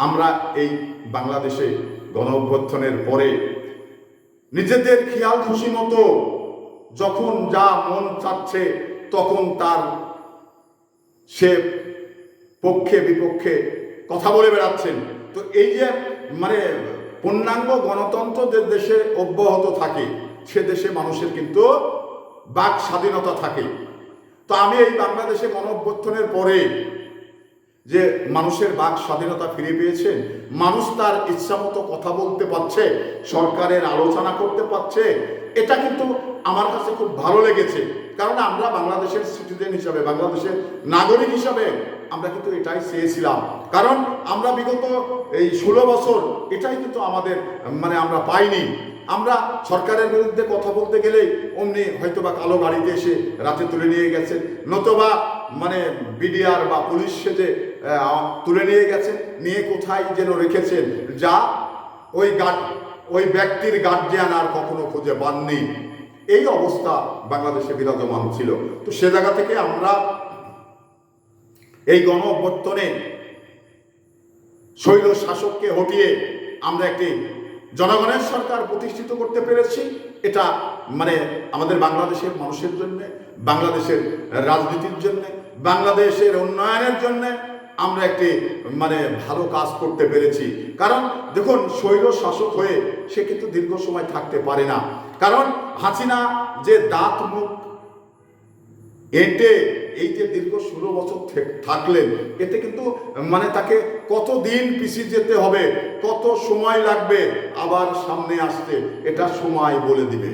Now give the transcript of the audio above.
আমরা এই বাংলাদেশে গণ অভ্যুত্থানের পরে নিজেদের খেয়াল খুশি মতো যখন যা মন চাচ্ছে তখন তার সে পক্ষে বিপক্ষে কথা বলে বেড়াচ্ছেন। তো এই যে পূর্ণাঙ্গ গণতন্ত্র যে দেশে অব্যাহত থাকে সে দেশে মানুষের কিন্তু বাক স্বাধীনতা থাকে। তো আমি এই বাংলাদেশে গণ অভ্যুত্থানের পরে যে মানুষের বাক স্বাধীনতা ফিরে পেয়েছেন, মানুষ তার ইচ্ছা মতো কথা বলতে পারছে, সরকারের আলোচনা করতে পারছে, এটা কিন্তু আমার কাছে খুব ভালো লেগেছে। কারণ আমরা বাংলাদেশের সিটিজেন হিসাবে, বাংলাদেশের নাগরিক হিসাবে আমরা কিন্তু এটাই চেয়েছিলাম। কারণ আমরা বিগত এই 16 বছর এটাই কিন্তু আমাদের আমরা পাইনি। আমরা সরকারের বিরুদ্ধে কথা বলতে গেলে অমনি হয়তোবা কালো গাড়িতে এসে রাতে তুলে নিয়ে গেছে, নতুবা বিডিআর বা পুলিশ সেজে তুলে নিয়ে গেছে, নিয়ে কোথায় যেন রেখেছেন, যা ওই ব্যক্তির গার্জিয়ান আর কখনো খুঁজে পাননি। এই অবস্থা বাংলাদেশে বিরাজমান ছিল। তো সে জায়গা থেকে আমরা এই গণ অভ্যুত্থানে স্বৈর শাসককে হটিয়ে আমরা একটি জনগণের সরকার প্রতিষ্ঠিত করতে পেরেছি। এটা আমাদের বাংলাদেশের মানুষের জন্য, বাংলাদেশের রাজনীতির জন্য, বাংলাদেশের উন্নয়নের জন্য আমরা একটি ভালো কাজ করতে পেরেছি। কারণ দেখুন, স্বৈর শাসক হয়ে সে কিন্তু দীর্ঘ সময় থাকতে পারে না। কারণ হাসিনা যে দাঁত মুখ এঁটে এই যে দীর্ঘ 16 বছর থাকলেন, এতে কিন্তু তাকে কতদিন পিছিয়ে যেতে হবে, কত সময় লাগবে আবার সামনে আসতে, এটা সময় বলে দিবে।